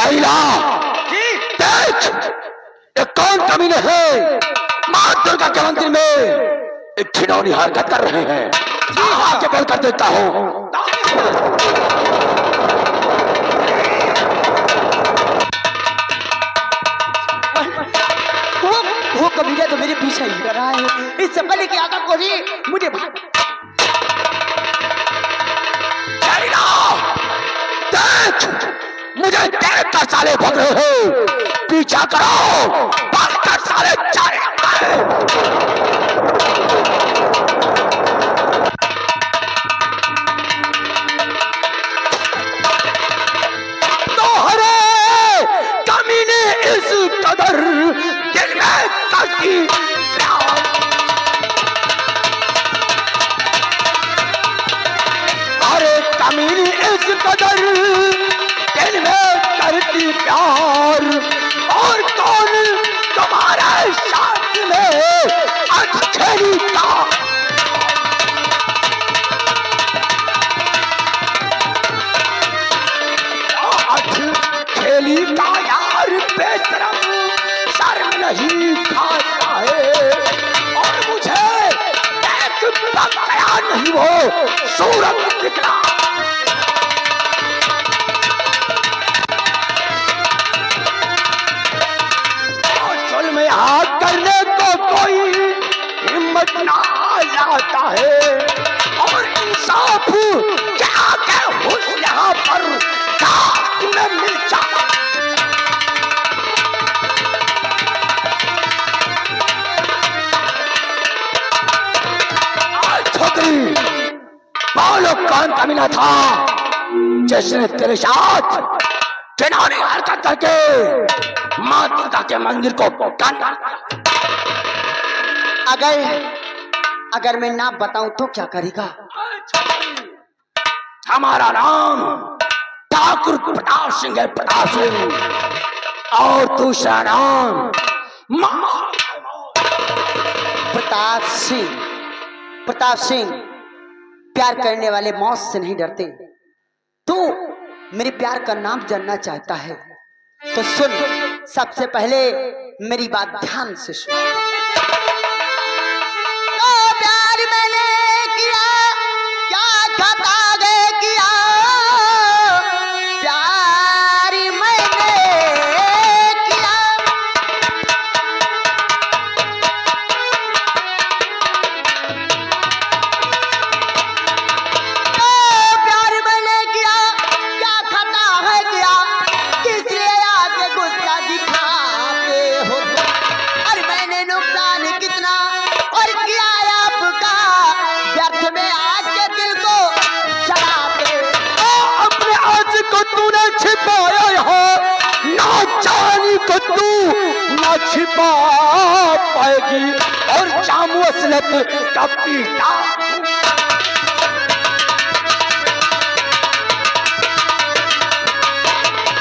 जहीला देख, ये कौन कमीने हैं? मां दुर्गा के मंदिर में एक खिलौनी हरकत कर रहे हैं। आगे बल कर देता हूं। वो कमीना तो मेरे पीछे ही कर रहा है। इससे पहले कि आगा को ही मुझे भाग। देख, मुझे देख कर साले भाग रहे हो। पीछा करो, भाग कर साले चले। तो हरे कमीने इस कदर दिल में करती प्यार। अरे कमीने इस कदर दिल में करती प्यार, और कौन तुम्हारे साथ में अटखेली का? अटखेली का यार बेशरम शर्म नहीं खाता है, और मुझे देख गया नहीं वो सूरत दिखला। हाथ करने को कोई हिम्मत ना लाता है, और इंसाफ क्या क्या हुस्न यहाँ पर काश तुम्हें मिल जाता। छोकरी, बोलो कौन कमीना था जिसने तेरे साथ घिनौनी हरकत करके मां दुर्गा के मंदिर को काटा? अगर मैं ना बताऊं तो क्या करेगा? हमारा नाम ठाकुर प्रताप सिंह है, प्रताप सिंह, और दूसरा नाम प्रताप सिंह। प्रताप सिंह प्यार करने वाले मौत से नहीं डरते। तू मेरे प्यार का नाम जानना चाहता है तो सुन, सबसे पहले मेरी बात ध्यान से सुन। तो प्यार मैंने किया, क्या खता है किया? प्यार मैंने किया, तो प्यार मैंने किया, क्या खता है किया? किस लिए आके गुस्सा दिखाते हो? और मैंने नुकसान कितना और किया आपका, व्यर्थ में आके दिल को जलाते। अपने आज को तूने छिपाया है, ना जानी को तू ना छिपा पाएगी, और जामू असलत का पीटा।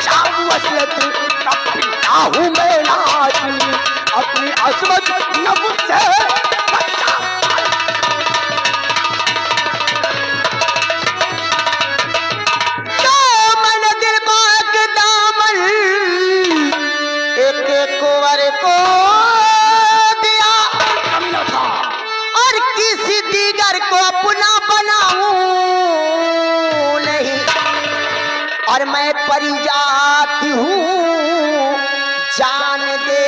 जामू असलत का पीटा हूँ मैं आज, अपनी अजमत न मुझसे बचा। तो मैंने दिल को एक दामन एक कुंवर को दिया, कमीना था, और किसी दीगर को अपना बनाऊं नहीं। और मैं परी जाती हूँ, जान दे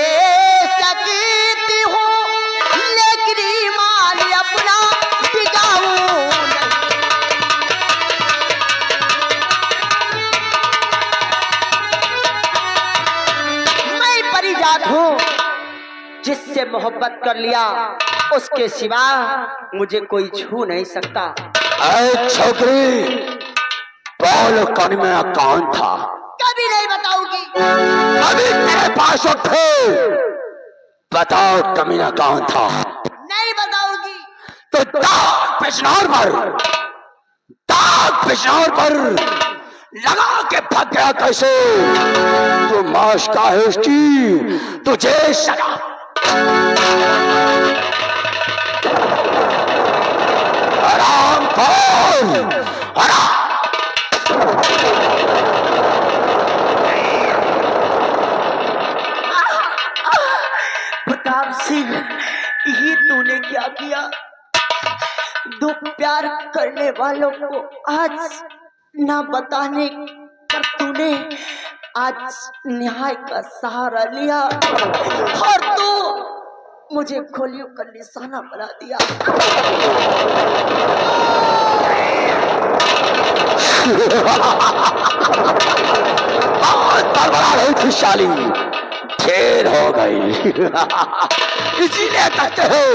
सकती हूँ, लेकिन ईमान अपना बिगाऊं नहीं। मैं परी जात हूँ, जिससे मोहब्बत कर लिया उसके सिवा मुझे कोई छू नहीं सकता। ऐ छोकरी, बोलो कमीना कौन था? कभी नहीं बताऊंगी। अभी तेरे पास वक्त है, बताओ कमीना कौन था? नहीं बताऊंगी। तो दाग पेशनार पर लगा के भाग गया कैसे? तू माश का है उसकी, तुझे सजा। हराम खोर, हराम। प्यार करने वालों को आज ना बताने पर तूने आज न्याय का सहारा लिया और तू मुझे गोलियों का निशाना बना दिया। बड़ा रही थी शाली, फेर हो गई। इसीलिए कहते हैं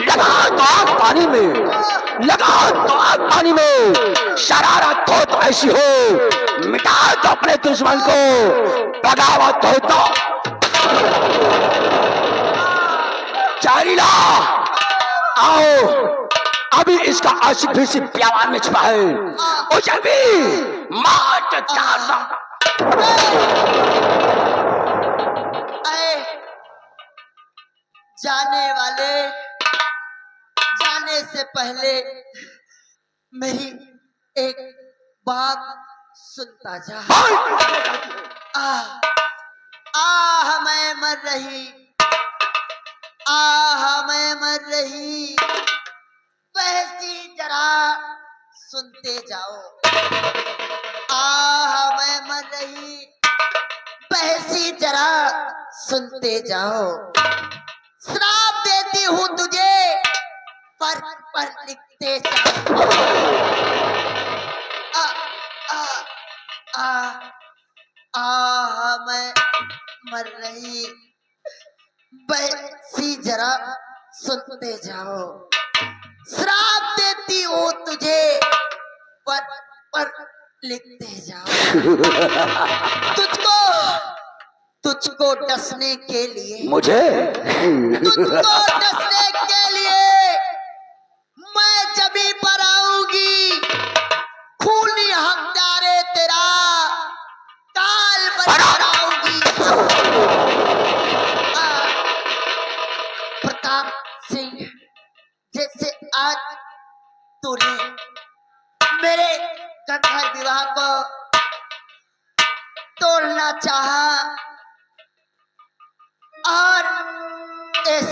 लगा तो आग पानी में, लगा तो आग पानी में, शरारत हो तो ऐसी हो, मिटा तो अपने दुश्मन को, बगावत हो तो जहरीला। आओ अभी इसका आशिक भी सिर्फ प्यावान में छुपा है, उसे भी मार के चार जाने वाले जाने से पहले मेरी एक बात सुनता जा। मैं मर रही, मैं मर रही, वैसी जरा सुनते जाओ। मैं मर रही, वैसी जरा सुनते जाओ। श्राप देती हूँ तुझे, पर लिखते जाओ। मैं मर रही, वैसी जरा सुनते जाओ। श्राप देती हूँ तुझे, पर लिखते जाओ। तुझको डसने के लिए, मुझे तुझको डसने के लिए मैं जभी पर आऊंगी, खूनी हत्यारे तेरा काल बनकर आऊंगी। प्रताप सिंह, जैसे आज तूने मेरे गंधर्व विवाह को तोड़ना चाहा और इस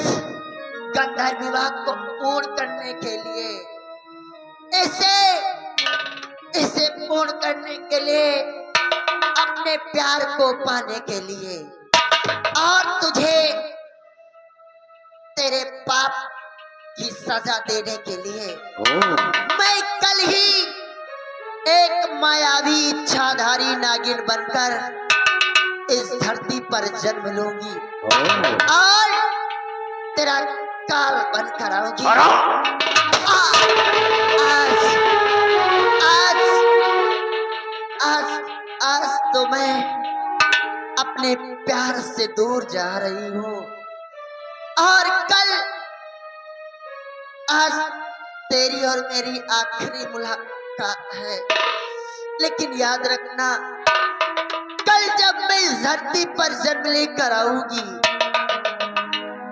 गंधर्व विवाह को पूर्ण करने के लिए, इसे पूर्ण करने के लिए, अपने प्यार को पाने के लिए और तुझे तेरे पाप की सजा देने के लिए मैं कल ही एक मायावी इच्छाधारी नागिन बनकर इस धरती पर जन्म लूंगी और तेरा काल बनकर आऊंगी। आज तो मैं अपने प्यार से दूर जा रही हूँ और कल आज तेरी और मेरी आखिरी मुलाकात है। लेकिन याद रखना, कल जब मैं इस धरती पर जन्म लेकर आऊंगी,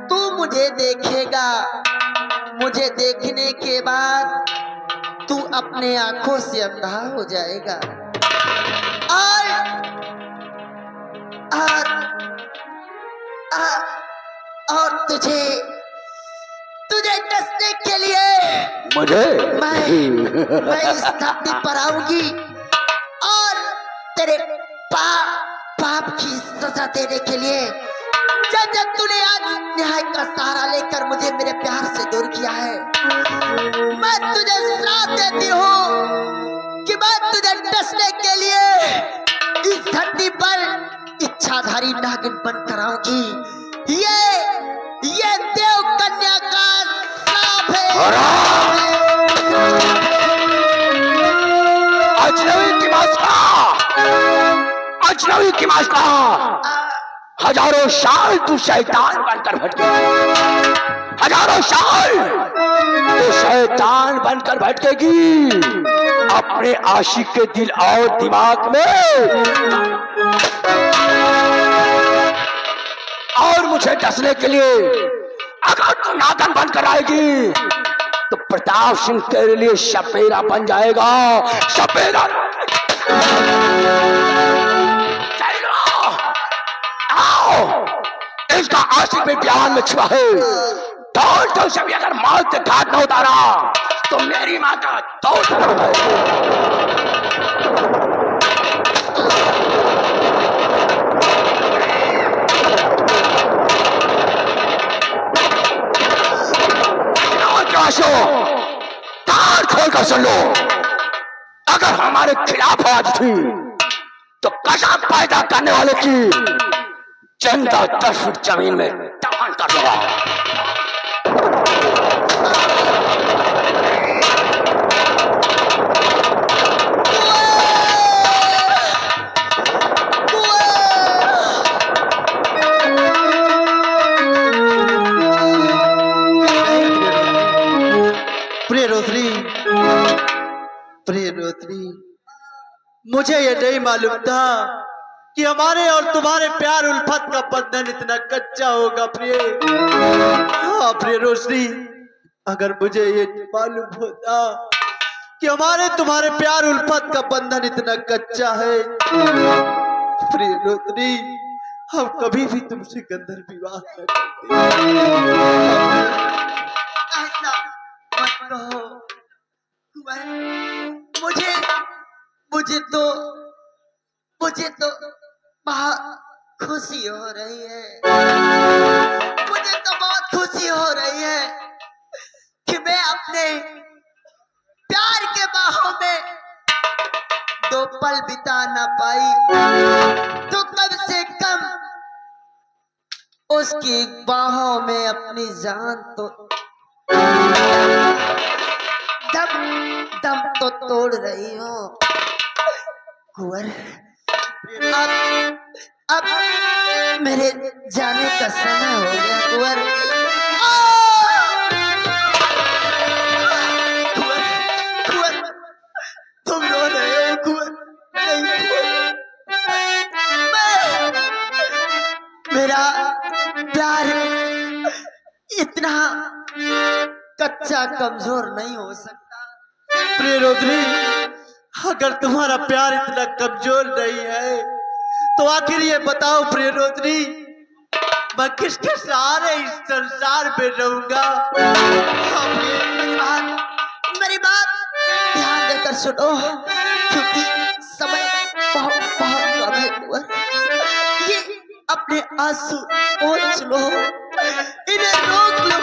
तू मुझे देखेगा। मुझे देखने के बाद तू अपने आंखों से अंधा हो जाएगा और तुझे डसने के लिए मैं इस धरती पर आऊंगी और तेरे पाप की सजा देने के लिए। जब तूने आज न्याय का सहारा लेकर मुझे मेरे प्यार से दूर किया है, मैं तुझे श्राप देती हूँ कि मैं तुझे डसने के लिए इस धरती पर इच्छाधारी नागिन बनकर आऊंगी। ये देव कन्या का श्राप है। अजनबी की मास्का, हजारों साल तू शैतान बनकर भटकेगी, हजारों साल तू शैतान बनकर भटकेगी अपने आशिक के दिल और दिमाग में। और मुझे डसने के लिए अगर तू नागन बनकर आएगी तो प्रताप सिंह तेरे लिए सपेरा बन जाएगा, सपेरा। इसका आशिक भी प्यार में छुपा है। तो सभी अगर मौत के घाट न उतारा तो मेरी माँ का 2 जन्म है। काशो, कान खोल कर सुन लो। अगर हमारे खिलाफ आवाज थी तो कशाप पैदा करने वाले की चंदा 10 फुट जमीन में दफन कर दूंगा। प्रिय रोशनी, प्रिय रोशनी, मुझे ये नहीं मालूम था कि हमारे और तुम्हारे प्यार उल्फत का बंधन इतना कच्चा होगा। प्रिय, हाँ प्रिय रोशनी, अगर मुझे ये मालूम होता कि हमारे तुम्हारे प्यार उल्फत का बंधन इतना कच्चा है, प्रिय रोशनी, हम कभी भी तुमसे गंधर्व विवाह न करते। मुझे मुझे तो मुझे तो बहुत खुशी हो रही है। मुझे तो बहुत खुशी हो रही है कि मैं अपने प्यार के बाहों में 2 पल बिता ना पाई तो कम से कम उसकी बाहों में अपनी जान तो दम तो तोड़ रही हो। कुंवर, अब मेरे जाने का समय हो गया। कुंवर, कुंवर, कुंवर, तुम रो रहे हो। कुंवर, नहीं कुंवर, मेरा प्यार इतना कच्चा कमजोर नहीं हो सकता। प्रिय रोशनी, अगर तुम्हारा प्यार इतना कमजोर नहीं है तो आखिर ये बताओ प्रिय रोशनी, मैं किसके सहारे इस संसार में रहूंगा? मेरी बात ध्यान देकर सुनो, क्योंकि समय बहुत बहुत कम है। ये अपने आंसू पोंछ लो, इन्हें रोक लो।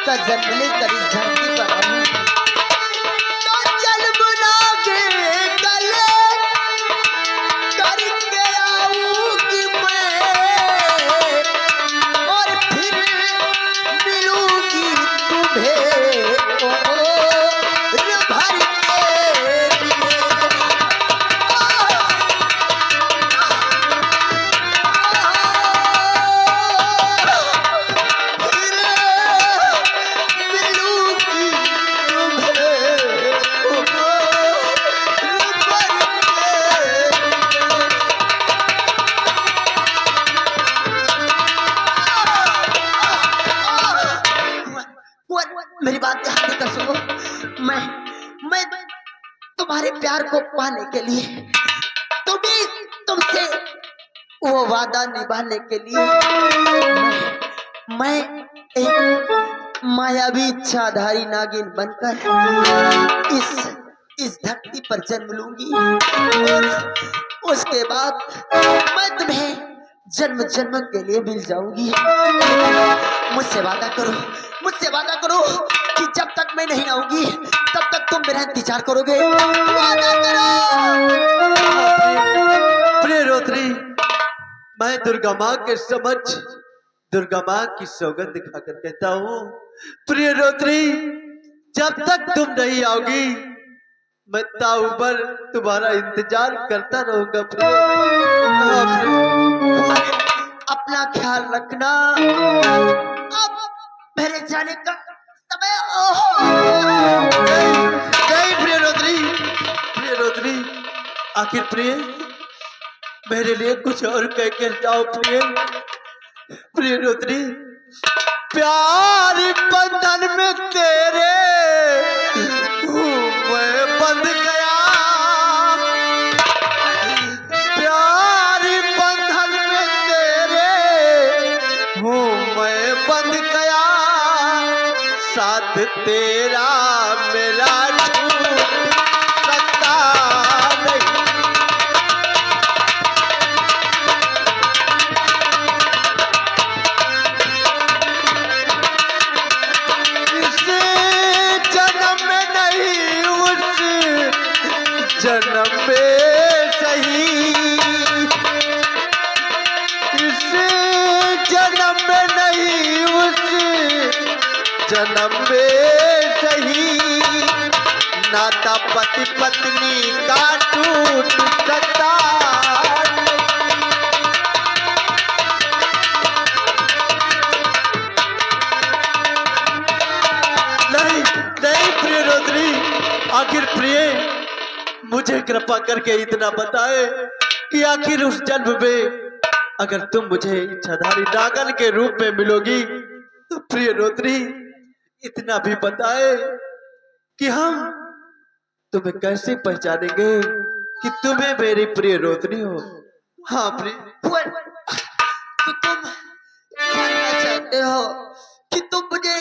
का जन्म लेकर इस धरती पर आऊं तो चल बुलागे गले करके आऊंगी मैं और फिर मिलूंगी तुम्हें और भर मेरी बात ध्यान देकर सुनो। मैं तुम्हारे प्यार को पाने के लिए तुम्हें तुमसे वो वादा निभाने के लिए मैं एक मायावी इच्छाधारी नागिन बनकर इस धरती पर जन्म लूंगी और उसके बाद मैं तुम्हें जन्म जन्म के लिए मिल जाऊंगी। मुझसे वादा करो कि जब तक मैं नहीं आऊंगी तब तक तुम मेरा इंतजार करोगे। वादा करो। प्रिय रोत्री, मैं दुर्गा माँ के समक्ष दुर्गा माँ की सौगंध खाकर कहता हूँ, प्रिय रोत्री, जब तक तुम नहीं आओगी मैं ताऊबर तुम्हारा इंतजार करता रहूंगा। प्रिय अपना ख्याल रखना। अब मेरे जाने का समय नहीं प्रिय रोत्री, प्रिय रोत्री, आखिर प्रिय मेरे लिए कुछ और कह कर जाओ। प्रिय रोत्री, प्यार बंधन में तेरे मैं बंध गया, प्यार बंधन में तेरे हूँ मैं बंध गया, साथ तेरा मेरा छूट सकता नहीं। जन्म में सही, इस जन्म में नहीं उस जन्म में सही, नाता पति पत्नी का टूट सकता नहीं। नहीं प्रिय रोत्री, आखिर प्रिय मुझे कृपा करके इतना बताए कि आखिर उस जन्म में अगर तुम मुझे इच्छाधारी नागन के रूप में मिलोगी तो प्रिय रोत्री इतना भी बताए कि हम तुम्हें कैसे पहचानेंगे कि तुम्हें मेरी प्रिय रोत्री हो। हाँ प्रिय, तो तुम जानना चाहते हो कि तुम मुझे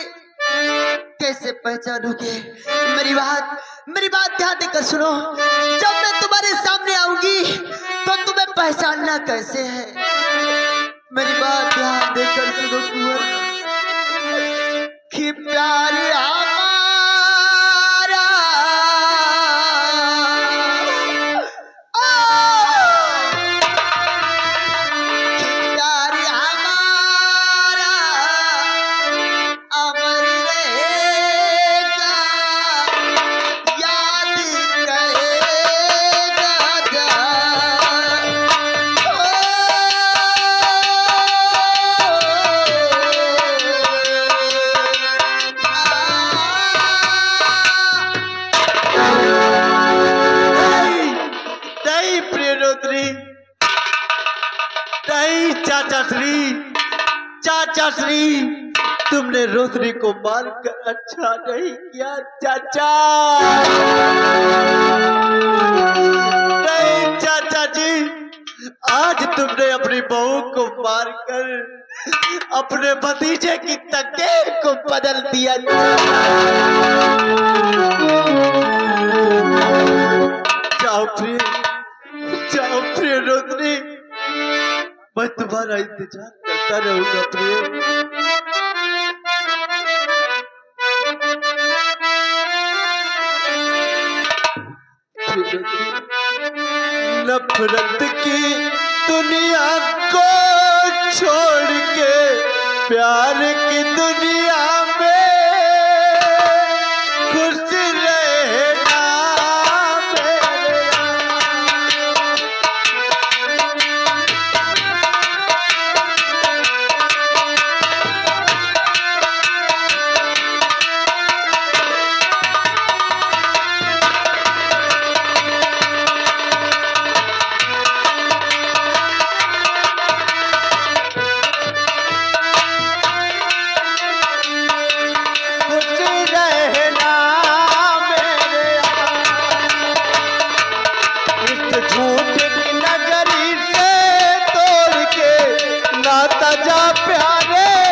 कैसे पहचानोगे? मेरी बात ध्यान देकर सुनो। जब मैं तुम्हारे सामने आऊंगी तो तुम्हें पहचानना कैसे है? मेरी बात ध्यान देकर सुनो कुंवर, कि प्यार हमारा, कि प्यार हमारा अमर रहेगा, याद करेगा नहीं प्रिय रोत्री, नहीं चाचा श्री, तुमने रोत्री को मारकर अच्छा नहीं किया चाचा। नहीं चाचा जी, आज तुमने अपनी बहू को मारकर अपने भतीजे की तकदीर को बदल दिया। जाओ प्रिय रोत्री, मैं तुम्हारा इंतजार करता रहूंगा प्रिय। नफरत की दुनिया को छोड़ के प्यार की दुनिया में खुश रहना मेरे। राजा प्यारे